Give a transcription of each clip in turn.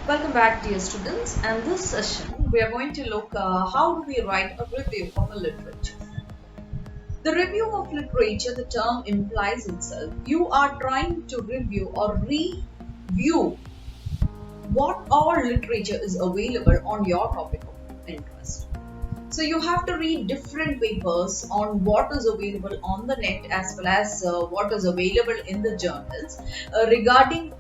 Welcome back, dear students. And this session, we are going to look how do we write a review of a literature. The review of literature, the term implies itself. You are trying to review or review what all literature is available on your topic of interest. So you have to read different papers on what is available on the net as well as what is available in the journals regarding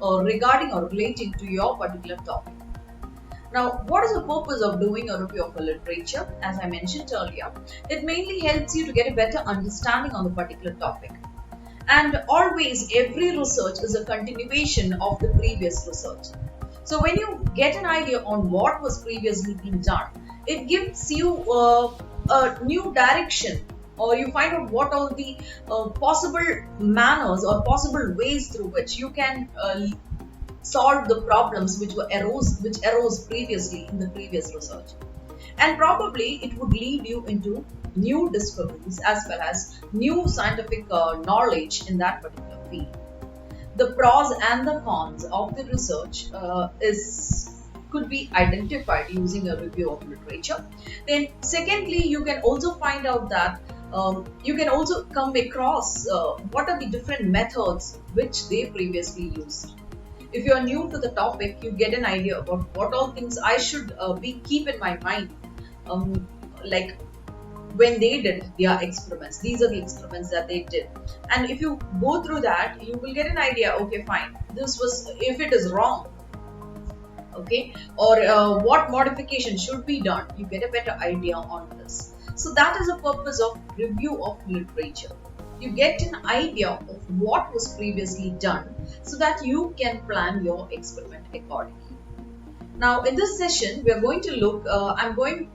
or relating to your particular topic. Now, what is the purpose of doing a review of a literature? As I mentioned earlier, it mainly helps you to get a better understanding on the particular topic. And always, every research is a continuation of the previous research. So when you get an idea on what was previously being done, it gives you a new direction, or you find out what all the possible manners or possible ways through which you can solve the problems which arose previously in the previous research. And probably it would lead you into new discoveries as well as new scientific knowledge in that particular field. The pros and the cons of the research could be identified using a review of literature. Then secondly, you can also find out that you can also come across what are the different methods which they previously used. If you are new to the topic, you get an idea about what all things I should keep in my mind, like when they did their experiments. These are the experiments that they did, and if you go through that, you will get an idea. Okay, fine. This was, if it is wrong, okay, or what modification should be done. You get a better idea on this. So that is the purpose of review of literature. You get an idea of what was previously done so that you can plan your experiment accordingly. Now in this session we are going to look I'm going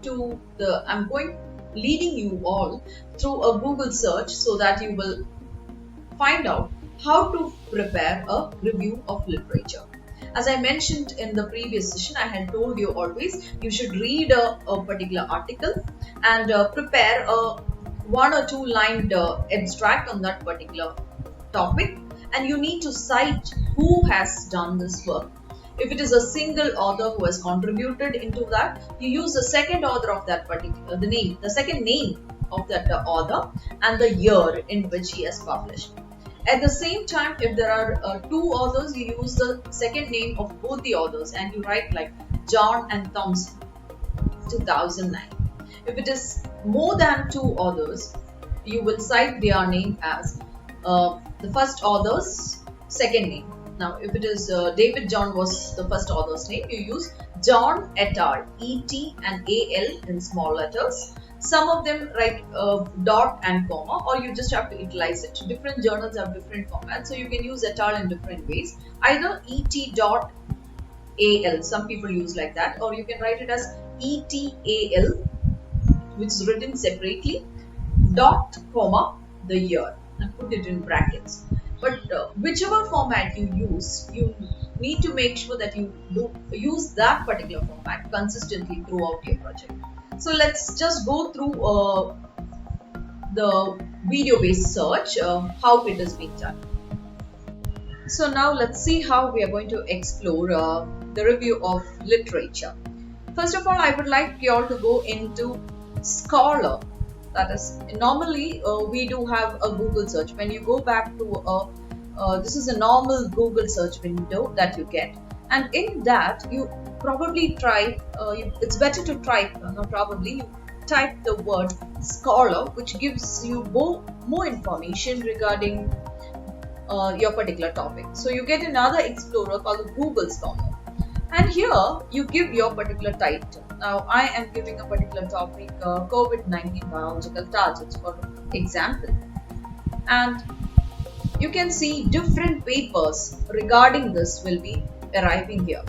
leading you all through a Google search so that you will find out how to prepare a review of literature. As I mentioned in the previous session, I had told you always you should read a particular article and prepare a 1 or 2 line abstract on that particular topic, and you need to cite who has done this work. If it is a single author who has contributed into that, you use the second author of that particular, the second name of that author and the year in which he has published. At the same time, if there are 2 authors, you use the second name of both the authors and you write like John and Thompson, 2009. If it is more than 2 authors, you will cite their name as the first author's second name. Now, if it is David John was the first author's name, you use John et al. E-T and A-L in small letters. Some of them write dot and comma, or you just have to utilize it. Different journals have different formats, so you can use et al. In different ways. Either et dot al, some people use like that, or you can write it as etal, which is written separately, dot comma the year, and put it in brackets. But whichever format you use, you need to make sure that you do use that particular format consistently throughout your project. So let's just go through the video-based search, how it is being done. So now let's see how we are going to explore the review of literature. First of all, I would like you all to go into Scholar. That is, normally we do have a Google search. When you go back to this is a normal Google search window that you get, and in that you probably try, it's better to type, not probably, you type the word Scholar, which gives you more information regarding your particular topic. So you get another explorer called the Google Scholar, and here you give your particular title. Now I am giving a particular topic, COVID-19 biological targets for example, and you can see different papers regarding this will be arriving here.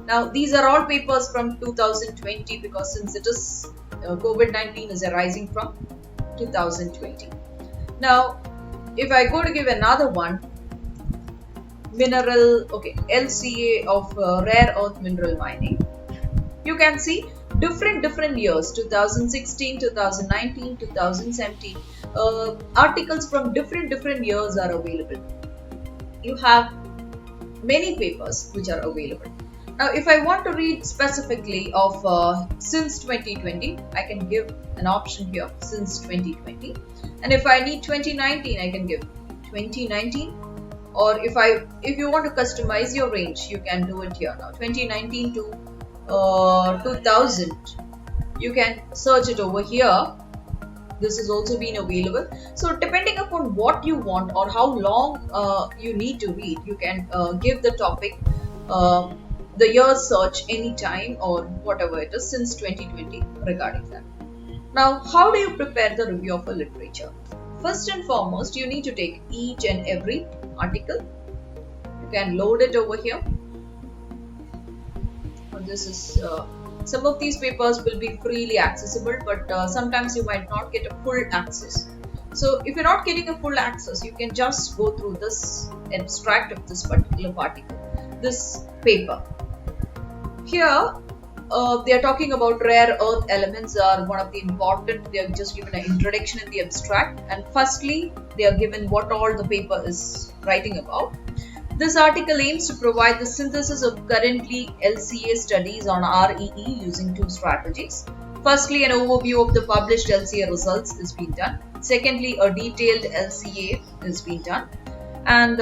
Now these are all papers from 2020, because since it is COVID-19 is arising from 2020. Now if I go to give another one, LCA of rare earth mineral mining, you can see different years, 2016, 2019, 2017, articles from different years are available. You have many papers which are available. Now, if I want to read specifically of since 2020, I can give an option here, since 2020. And if I need 2019, I can give 2019. Or if you want to customize your range, you can do it here now. 2019 to 2000. You can search it over here. This has also been available. So depending upon what you want or how long you need to read, you can give the topic the year search anytime or whatever it is since 2020 regarding that. Now, how do you prepare the review of a literature? First and foremost, you need to take each and every article. You can load it over here. This is some of these papers will be freely accessible, but sometimes you might not get a full access. So if you're not getting a full access, you can just go through this abstract of this particular article, this paper. Here they are talking about rare earth elements are one of the important. They are just given an introduction in the abstract, and firstly they are given what all the paper is writing about. This article aims to provide the synthesis of currently LCA studies on REE using two strategies. Firstly, an overview of the published LCA results is being done. Secondly, a detailed LCA is being done. And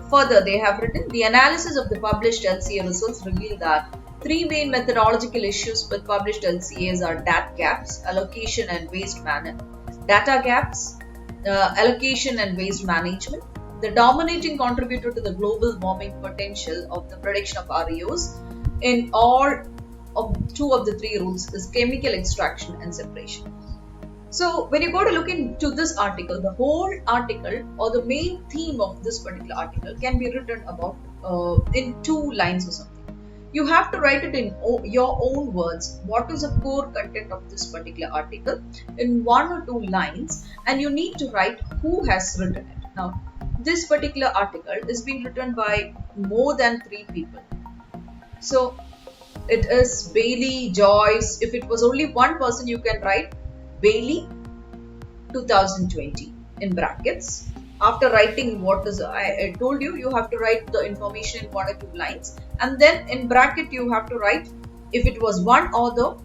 further, they have written, the analysis of the published LCA results reveal that three main methodological issues with published LCAs are data gaps, allocation and waste management, allocation and waste management. The dominating contributor to the global warming potential of the prediction of REOs in all of two of the three rules is chemical extraction and separation. So when you go to look into this article, the whole article or the main theme of this particular article can be written about in 2 lines or something. You have to write it in your own words. What is the core content of this particular article in 1 or 2 lines, and you need to write who has written it. Now, this particular article is being written by more than 3 people. So it is Bailey, Joyce. If it was only one person, you can write Bailey 2020 in brackets. After writing what is, I told you, you have to write the information in 1 or 2 lines, and then in bracket you have to write, if it was one author,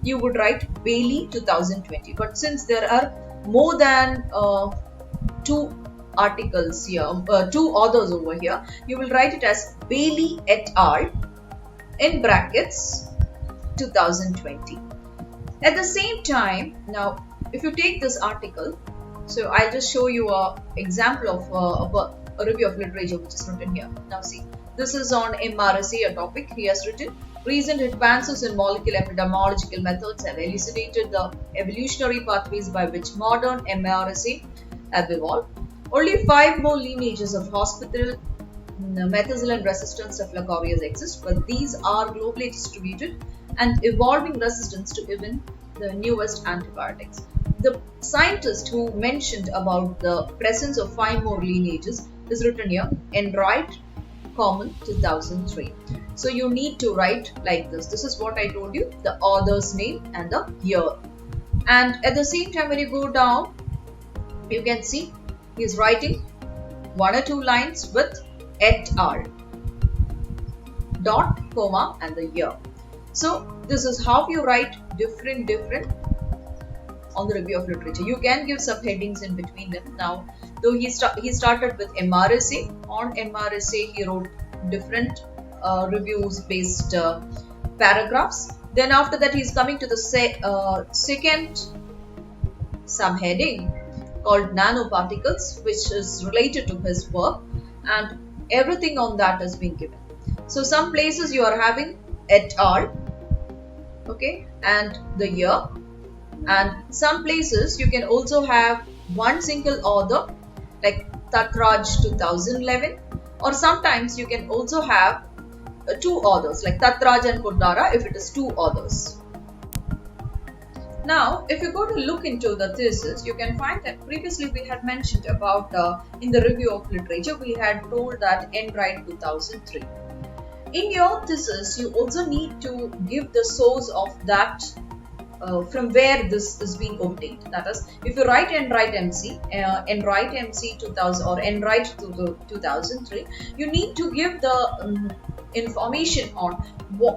you would write Bailey 2020. But since there are more than 2 articles here, 2 authors over here, you will write it as Bailey et al. In brackets 2020. At the same time, now if you take this article, so I'll just show you an example of a review of literature which is written here. Now see, this is on MRSA, a topic he has written. Recent advances in molecular epidemiological methods have elucidated the evolutionary pathways by which modern MRSA have evolved. Only 5 more lineages of hospital methicillin-resistant staphylococcus exist, but these are globally distributed and evolving resistance to even the newest antibiotics. The scientist who mentioned about the presence of 5 more lineages is written here, Enright Common 2003. So you need to write like this. This is what I told you, the author's name and the year. And at the same time, when you go down, you can see he's writing 1 or 2 lines with et al. Dot, comma and the year. So this is how you write different on the review of literature. You can give subheadings in between them. Now, though he started with MRSA. On MRSA, he wrote different reviews based paragraphs. Then after that, he's coming to the second subheading called nanoparticles, which is related to his work, and everything on that has been given. So some places you are having et al. Okay, and the year. And some places you can also have one single author like Tatraj 2011, or sometimes you can also have 2 authors like Tatraj and Kurdara if it is 2 authors. Now, if you go to look into the thesis, you can find that previously we had mentioned about in the review of literature, we had told that Enright 2003. In your thesis, you also need to give the source of that from where this is being obtained. That is, if you write Enright MC, Enright MC 2000 or Enright 2003, you need to give the information on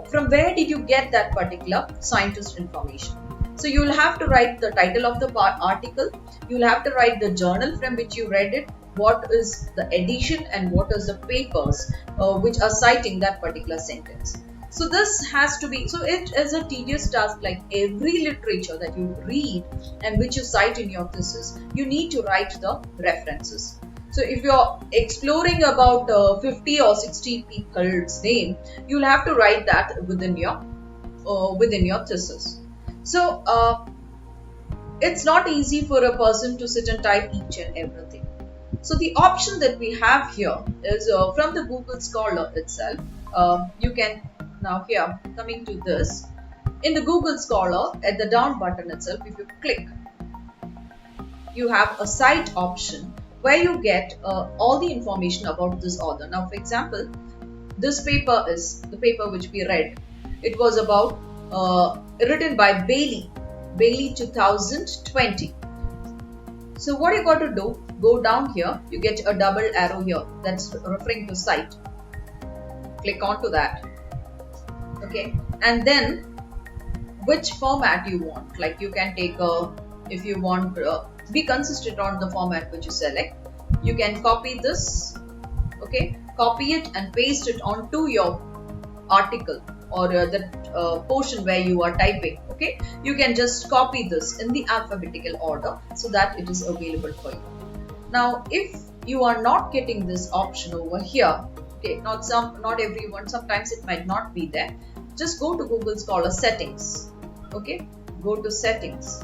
from where did you get that particular scientist information. So you will have to write the title of the article, you will have to write the journal from which you read it, what is the edition and what is the papers which are citing that particular sentence. So this has to be, so it is a tedious task like every literature that you read and which you cite in your thesis, you need to write the references. So if you're exploring about 50 or 60 people's name, you'll have to write that within your thesis. So it's not easy for a person to sit and type each and everything. So the option that we have here is from the Google Scholar itself. You can now here coming to this in the Google Scholar at the down button itself. If you click, you have a cite option where you get all the information about this author. Now, for example, this paper is the paper which we read. It was about written by Bailey 2020. So what you got to do, go down here, you get a double arrow here that's referring to cite. Click onto that. Okay, and then which format you want, like you can take if you want be consistent on the format which you select, you can copy this, okay, copy it and paste it onto your article or the portion where you are typing. Okay, you can just copy this in the alphabetical order so that it is available for you. Now if you are not getting this option over here, okay, not everyone, sometimes it might not be there, just go to Google Scholar settings. Okay, go to settings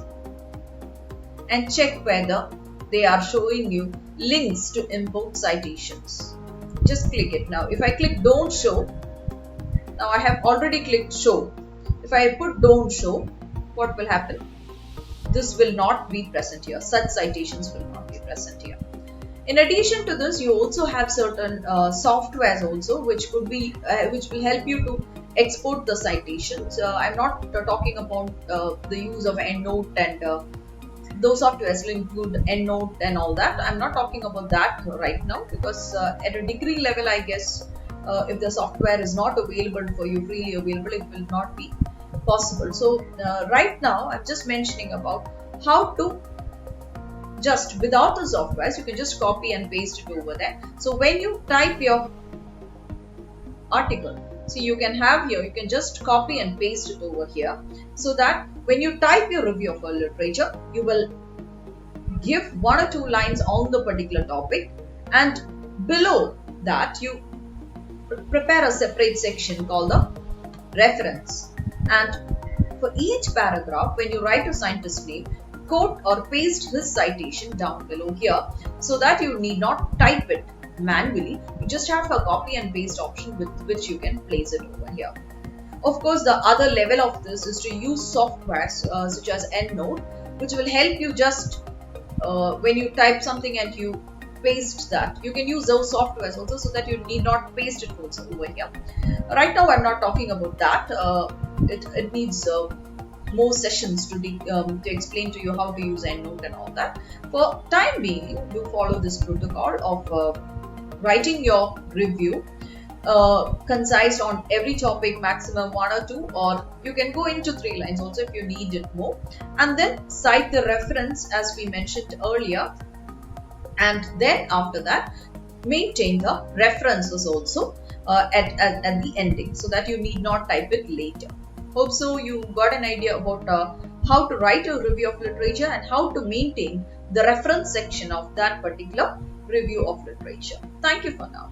and check whether they are showing you links to import citations. Just click it. Now if I click don't show, now I have already clicked show. If I put don't show, what will happen? This will not be present here. Such citations will not be present here. In addition to this, you also have certain softwares also which could be which will help you to export the citations. I'm not talking about the use of EndNote and those softwares will include EndNote and all that. I'm not talking about that right now because at a degree level, I guess if the software is not available for you, freely available, it will not be possible. So right now, I'm just mentioning about how to just without the softwares, you can just copy and paste it over there. So when you type your article, so you can have here, you can just copy and paste it over here so that when you type your review of a literature, you will give 1 or 2 lines on the particular topic, and below that you prepare a separate section called the reference. And for each paragraph, when you write a scientist's name, quote or paste his citation down below here so that you need not type it manually. You just have a copy and paste option with which you can place it over here. Of course, the other level of this is to use softwares such as EndNote, which will help you just when you type something and you paste that. You can use those softwares also so that you need not paste it also over here. Right now, I'm not talking about that. It needs more sessions to explain to you how to use EndNote and all that. For time being, you follow this protocol of writing your review, concise on every topic, maximum 1 or 2, or you can go into 3 lines also if you need it more, and then cite the reference as we mentioned earlier, and then after that maintain the references also at the ending so that you need not type it later. Hope so you got an idea about how to write a review of literature and how to maintain the reference section of that particular review of literature. Thank you for now.